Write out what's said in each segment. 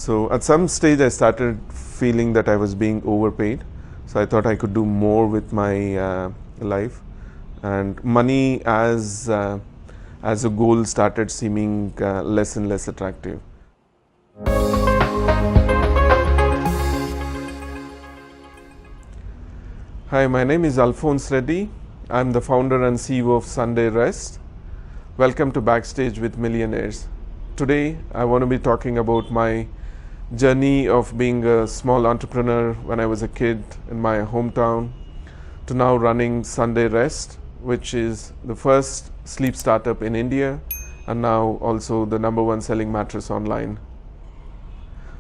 So at some stage I started feeling that I was being overpaid. So I thought I could do more with my life, and money as a goal started seeming less and less attractive. Hi, my name is Alphonse Reddy. I'm the founder and CEO of Sunday Rest. Welcome to Backstage with Millionaires. Today I want to be talking about my journey of being a small entrepreneur when I was a kid in my hometown to now running Sunday Rest, which is the first sleep startup in India and now also the #1 selling mattress online.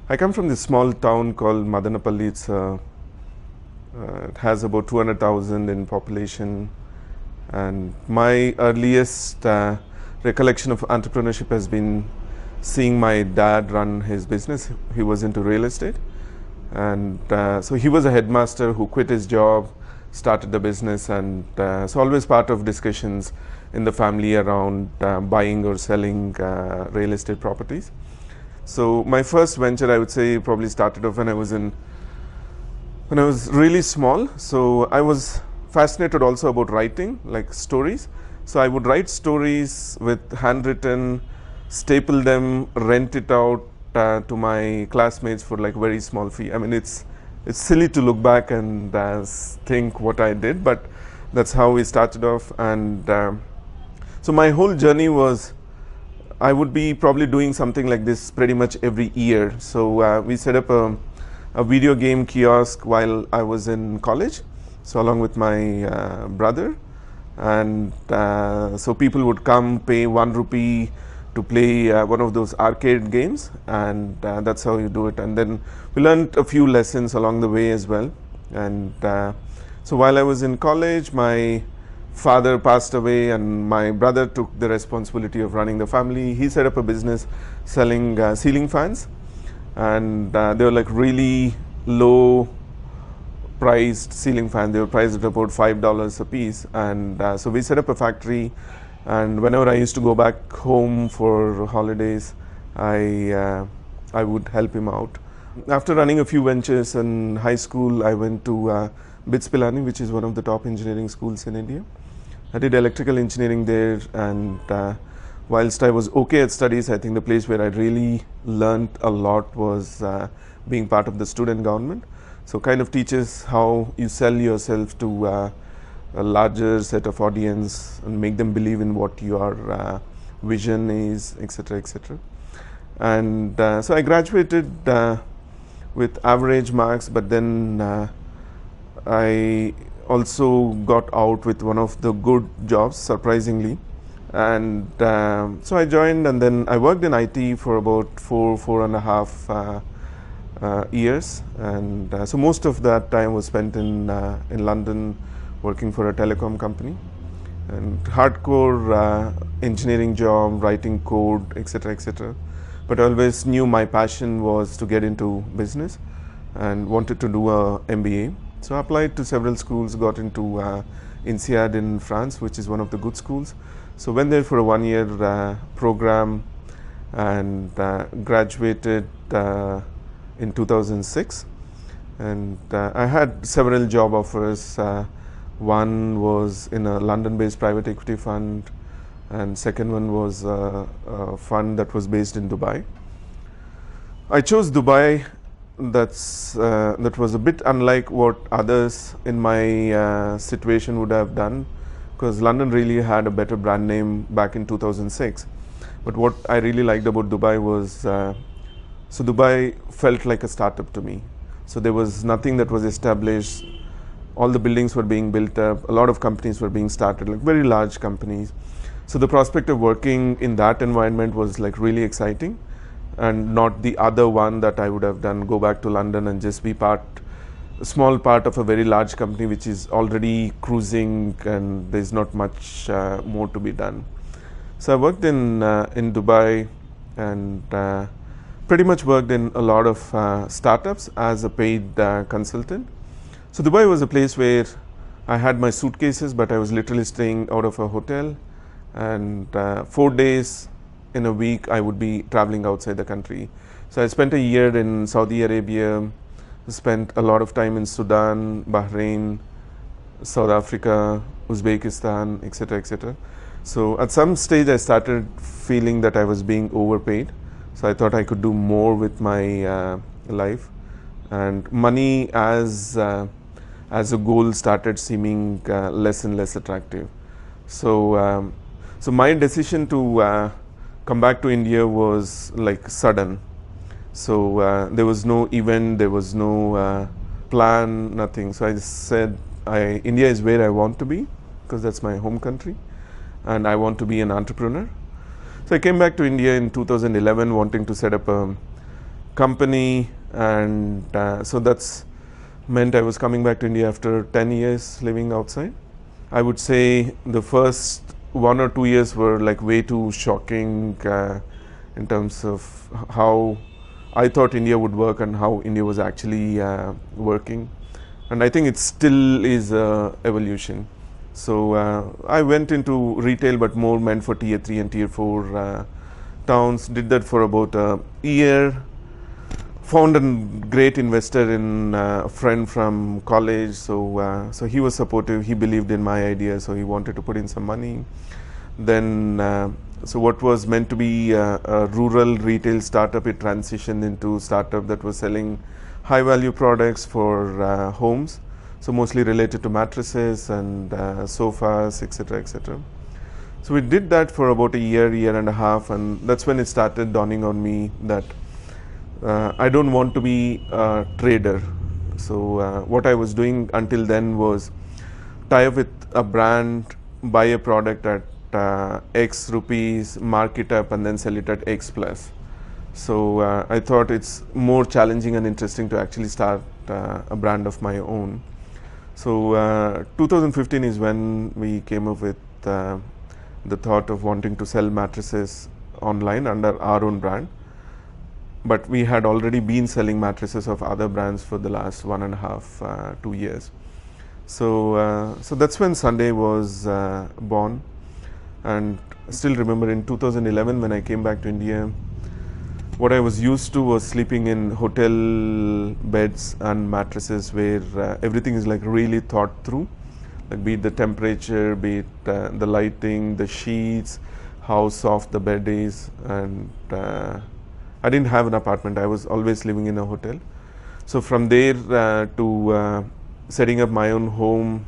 I come from this small town called Madanapalli. It has about 200,000 in population, and my earliest recollection of entrepreneurship has been seeing my dad run his business. He was into real estate, and so he was a headmaster who quit his job, started the business, and so always part of discussions in the family around buying or selling real estate properties. So my first venture, I would say, probably started off when I was really small. So I was fascinated also about writing, like stories. So I would write stories with handwritten, staple them, rent it out to my classmates for like very small fee. I mean, it's silly to look back and think what I did, but that's how we started off. And so my whole journey was, I would be probably doing something like this pretty much every year. So we set up a video game kiosk while I was in college, so along with my brother, and so people would come, pay 1 rupee to play one of those arcade games, and that's how you do it. And then we learned a few lessons along the way as well. And so while I was in college, my father passed away and my brother took the responsibility of running the family. He set up a business selling ceiling fans, and they were like really low priced ceiling fans. They were priced at about $5 a piece, and so we set up a factory. And whenever I used to go back home for holidays, I would help him out. After running a few ventures in high school, I went to BITS Pilani, which is one of the top engineering schools in India. I did electrical engineering there, and whilst I was okay at studies, I think the place where I really learned a lot was being part of the student government. So kind of teaches how you sell yourself to a larger set of audience and make them believe in what your vision is, etc., etc. And so I graduated with average marks, but then I also got out with one of the good jobs, surprisingly. And so I joined, and then I worked in IT for about 4.5 years. And so most of that time was spent in London, working for a telecom company, and hardcore engineering job, writing code, etc., etc. But I always knew my passion was to get into business and wanted to do a MBA. So I applied to several schools, got into INSEAD in France, which is one of the good schools. So went there for a 1-year program, and graduated in 2006. And I had several job offers. One was in a London-based private equity fund, and second one was a fund that was based in Dubai. I chose Dubai. That was a bit unlike what others in my situation would have done, because London really had a better brand name back in 2006. But what I really liked about Dubai was, so Dubai felt like a startup to me. So there was nothing that was established. All the buildings were being built up. A lot of companies were being started, like very large companies. So the prospect of working in that environment was like really exciting, and not the other one that I would have done, go back to London and just be a small part of a very large company which is already cruising and there's not much more to be done. So I worked in Dubai, and pretty much worked in a lot of startups as a paid consultant. So Dubai was a place where I had my suitcases, but I was literally staying out of a hotel, and 4 days in a week I would be traveling outside the country. So I spent a year in Saudi Arabia, spent a lot of time in Sudan, Bahrain, South Africa, Uzbekistan, etc., etc. So at some stage I started feeling that I was being overpaid. So I thought I could do more with my life, and money as a goal started seeming less and less attractive. So so my decision to come back to India was like sudden. So there was no event, there was no plan, nothing. So I just said, India is where I want to be, because that's my home country, and I want to be an entrepreneur. So I came back to India in 2011 wanting to set up a company, and so that's meant I was coming back to India after 10 years living outside. I would say the first 1 or 2 years were like way too shocking in terms of how I thought India would work and how India was actually working. And I think it still is evolution. So I went into retail, but more meant for tier 3 and tier 4 towns. Did that for about a year. Found a great investor in a friend from college. So he was supportive. He believed in my idea, so he wanted to put in some money. Then so what was meant to be a rural retail startup, it transitioned into startup that was selling high value products for homes, so mostly related to mattresses and sofas, etc., etc. So we did that for about a year and a half, and that's when it started dawning on me that I don't want to be a trader. So what I was doing until then was tie up with a brand, buy a product at X rupees, mark it up, and then sell it at X plus. So I thought it's more challenging and interesting to actually start a brand of my own. So 2015 is when we came up with the thought of wanting to sell mattresses online under our own brand. But we had already been selling mattresses of other brands for the last 1.5, 2 years. So that's when Sunday was born. And I still remember in 2011 when I came back to India, what I was used to was sleeping in hotel beds and mattresses where everything is like really thought through, like be it the temperature, be it the lighting, the sheets, how soft the bed is. And I didn't have an apartment, I was always living in a hotel. So from there to setting up my own home,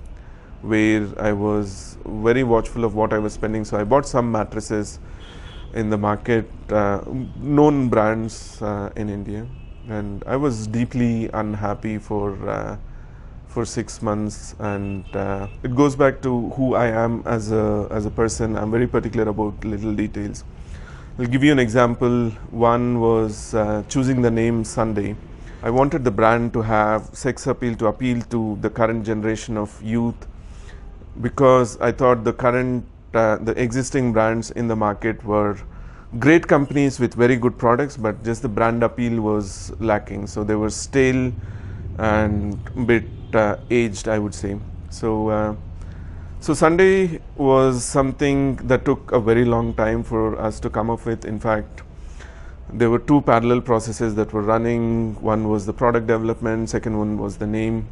where I was very watchful of what I was spending. So I bought some mattresses in the market, known brands in India, and I was deeply unhappy for 6 months. And it goes back to who I am as a person. I'm very particular about little details. I'll give you an example. One was choosing the name Sunday. I wanted the brand to have sex appeal, to appeal to the current generation of youth, because I thought the existing brands in the market were great companies with very good products, but just the brand appeal was lacking. So they were stale and a bit aged, I would say. So Sunday was something that took a very long time for us to come up with. In fact, there were 2 parallel processes that were running. One was the product development, second one was the name.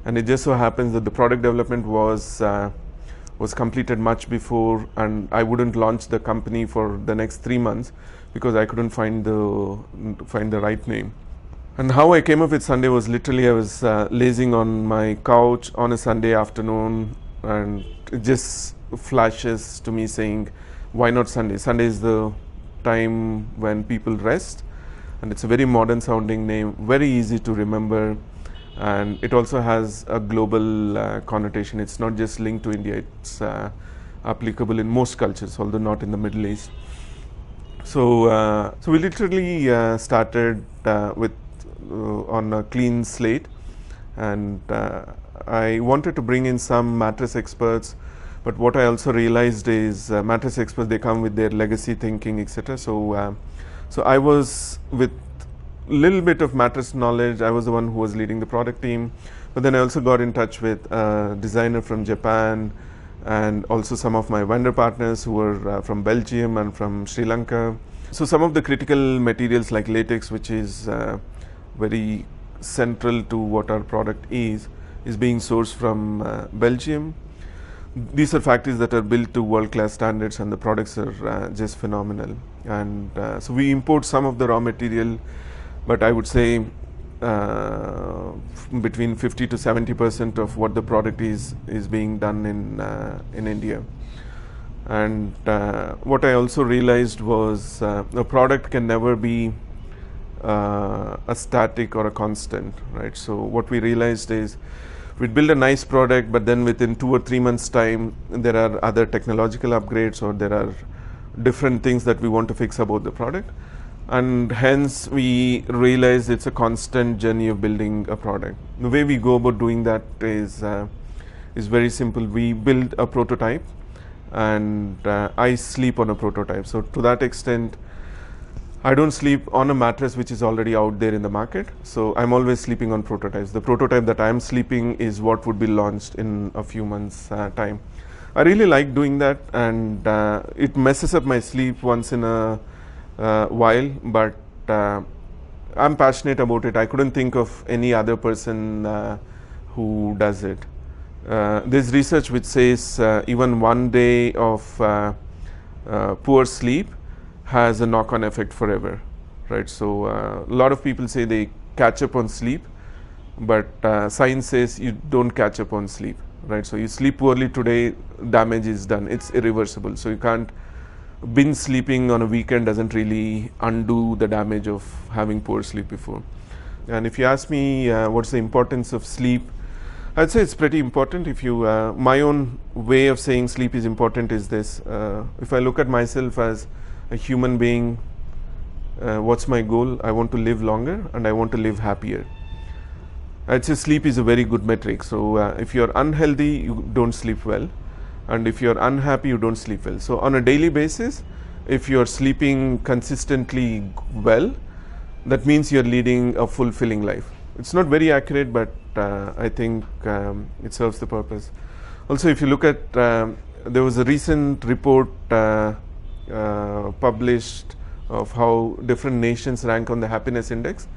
And it just so happens that the product development was completed much before, and I wouldn't launch the company for the next 3 months because I couldn't find the right name. And how I came up with Sunday was literally I was lazing on my couch on a Sunday afternoon, and it just flashes to me saying, why not Sunday? Sunday is the time when people rest, and it's a very modern sounding name, very easy to remember, and it also has a global connotation. It's not just linked to India, it's applicable in most cultures, although not in the Middle East. So we literally started with on a clean slate, and I wanted to bring in some mattress experts, but what I also realized is mattress experts, they come with their legacy thinking, etc. So I was with little bit of mattress knowledge. I was the one who was leading the product team, but then I also got in touch with a designer from Japan, and also some of my vendor partners who were from Belgium and from Sri Lanka. So some of the critical materials like latex, which is very central to what our product is being sourced from Belgium. These are factories that are built to world-class standards, and the products are just phenomenal. And so we import some of the raw material, but I would say between 50 to 70% of what the product is being done in India. And what I also realized was a product can never be a static or a constant, right? So what we realized is we'd build a nice product, but then within 2 or 3 months time there are other technological upgrades, or there are different things that we want to fix about the product, and hence we realize it's a constant journey of building a product. The way we go about doing that is very simple. We build a prototype, and I sleep on a prototype. So to that extent, I don't sleep on a mattress which is already out there in the market. So I'm always sleeping on prototypes. The prototype that I'm sleeping is what would be launched in a few months time. I really like doing that, and it messes up my sleep once in a while, but I'm passionate about it. I couldn't think of any other person who does it. There's research which says even 1 day of poor sleep has a knock-on effect forever, right? So a lot of people say they catch up on sleep, but science says you don't catch up on sleep, right? So you sleep poorly today, damage is done. It's irreversible. So you can't binge sleeping on a weekend doesn't really undo the damage of having poor sleep before. And if you ask me what's the importance of sleep, I'd say it's pretty important. If you, my own way of saying sleep is important is this. If I look at myself as a human being, what's my goal? I want to live longer and I want to live happier. I'd say sleep is a very good metric. So if you're unhealthy, you don't sleep well, and if you're unhappy, you don't sleep well. So on a daily basis, if you're sleeping consistently well, that means you're leading a fulfilling life. It's not very accurate, but I think it serves the purpose. Also, if you look at, there was a recent report published of how different nations rank on the happiness index,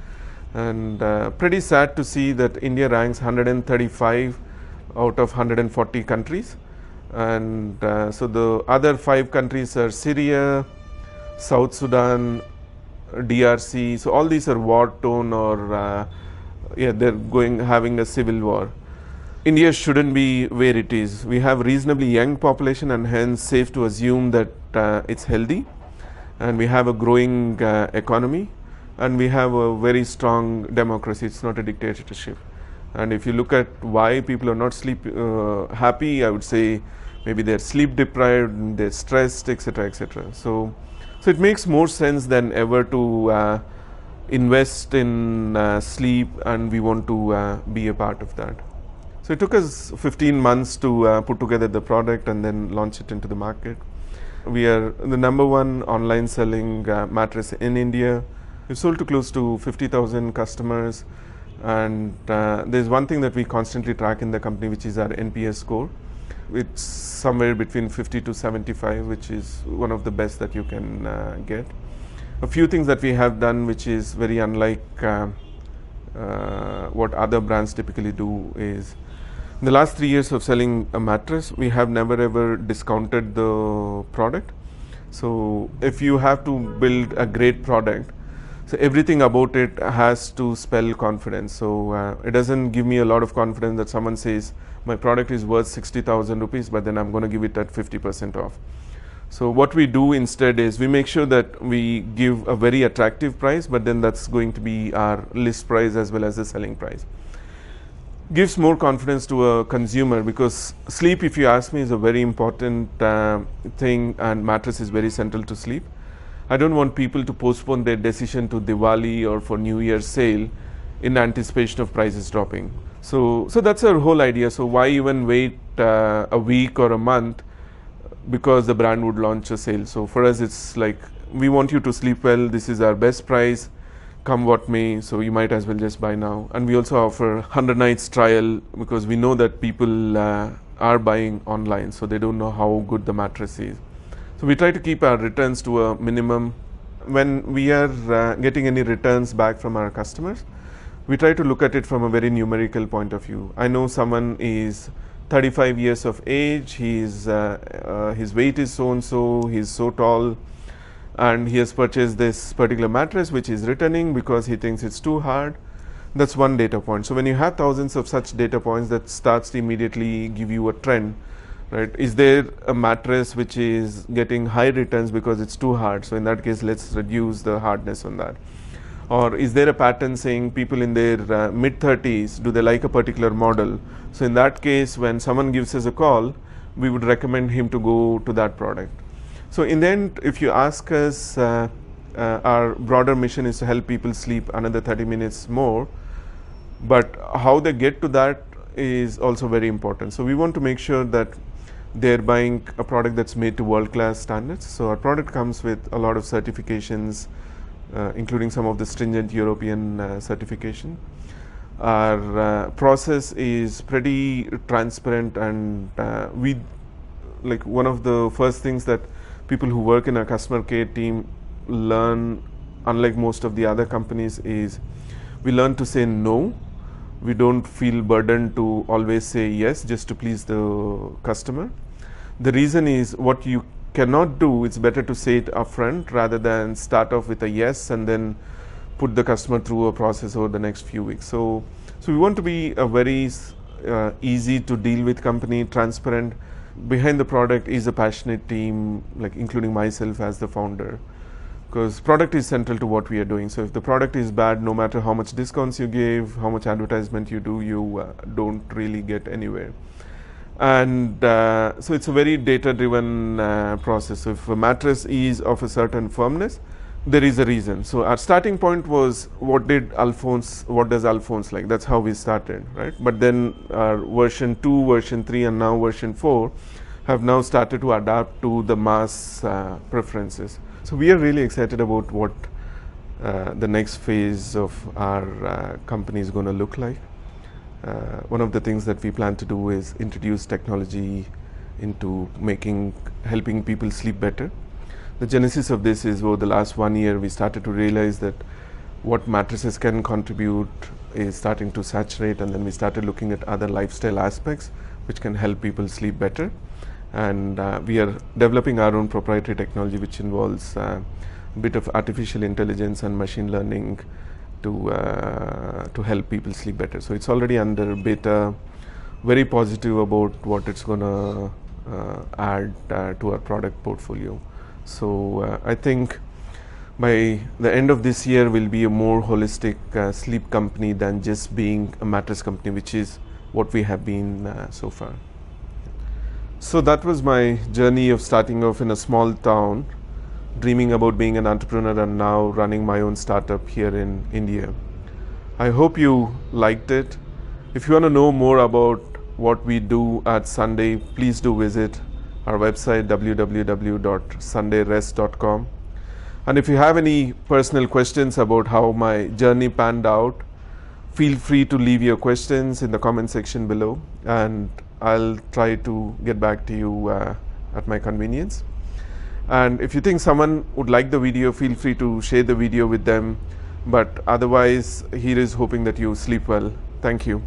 and pretty sad to see that India ranks 135 out of 140 countries, and so the other 5 countries are Syria, South Sudan, DRC. So all these are war-torn, or they're having a civil war. India shouldn't be where it is. We have reasonably young population, and hence safe to assume that it's healthy, and we have a growing economy, and we have a very strong democracy. It's not a dictatorship. And if you look at why people are not happy, I would say maybe they're sleep deprived, they're stressed, etc., etc. So it makes more sense than ever to invest in sleep, and we want to be a part of that. So it took us 15 months to put together the product and then launch it into the market. We are the #1 online selling mattress in India. We've sold to close to 50,000 customers, and there's one thing that we constantly track in the company, which is our NPS score. It's somewhere between 50 to 75, which is one of the best that you can get. A few things that we have done, which is very unlike what other brands typically do, is in the last 3 years of selling a mattress, we have never ever discounted the product. So if you have to build a great product, so everything about it has to spell confidence. So it doesn't give me a lot of confidence that someone says my product is worth 60,000 rupees, but then I'm going to give it at 50% off. So what we do instead is we make sure that we give a very attractive price, but then that's going to be our list price as well as the selling price. Gives more confidence to a consumer, because sleep, if you ask me, is a very important thing, and mattress is very central to sleep. I don't want people to postpone their decision to Diwali or for New Year's sale in anticipation of prices dropping. So that's our whole idea. So why even wait a week or a month because the brand would launch a sale? So for us, it's like, we want you to sleep well. This is our best price, come what may. So you might as well just buy now. And we also offer 100 nights trial, because we know that people are buying online, so they don't know how good the mattress is. So we try to keep our returns to a minimum. when we are getting any returns back from our customers, we try to look at it from a very numerical point of view. I know someone is 35 years of age, his weight is so and so, he's so tall, and he has purchased this particular mattress which is returning because he thinks it's too hard. That's one data point. So when you have thousands of such data points, that starts to immediately give you a trend, right? Is there a mattress which is getting high returns because it's too hard? So in that case, let's reduce the hardness on that. Or is there a pattern saying people in their mid-30s, do they like a particular model? So in that case, when someone gives us a call, we would recommend him to go to that product. So in the end, if you ask us, our broader mission is to help people sleep another 30 minutes more, but how they get to that is also very important. So we want to make sure that they're buying a product that's made to world-class standards. So our product comes with a lot of certifications, including some of the stringent European certification. Our process is pretty transparent, and like one of the first things that people who work in our customer care team learn, unlike most of the other companies, is we learn to say no. We don't feel burdened to always say yes just to please the customer. The reason is, what you cannot do, it's better to say it upfront rather than start off with a yes and then put the customer through a process over the next few weeks. So we want to be a very easy to deal with company, transparent. Behind the product is a passionate team, like including myself as the founder, because product is central to what we are doing. So if the product is bad, no matter how much discounts you give, how much advertisement you do, you don't really get anywhere. And so it's a very data-driven process. So if a mattress is of a certain firmness, there is a reason. So our starting point was, what does Alphonse like? That's how we started, right? But then our version 2, version 3, and now version 4 have now started to adapt to the mass preferences. So we are really excited about what the next phase of our company is going to look like. One of the things that we plan to do is introduce technology into helping people sleep better. The genesis of this is, over the last 1 year, we started to realize that what mattresses can contribute is starting to saturate, and then we started looking at other lifestyle aspects which can help people sleep better. And we are developing our own proprietary technology which involves a bit of artificial intelligence and machine learning to help people sleep better. So it's already under beta, very positive about what it's going to add to our product portfolio. So I think by the end of this year, we'll be a more holistic sleep company than just being a mattress company, which is what we have been so far. So that was my journey of starting off in a small town, dreaming about being an entrepreneur, and now running my own startup here in India. I hope you liked it. If you want to know more about what we do at Sunday, please do visit our website www.sundayrest.com. And if you have any personal questions about how my journey panned out, feel free to leave your questions in the comment section below, and I'll try to get back to you at my convenience. And if you think someone would like the video, feel free to share the video with them. But otherwise, here is hoping that you sleep well. Thank you.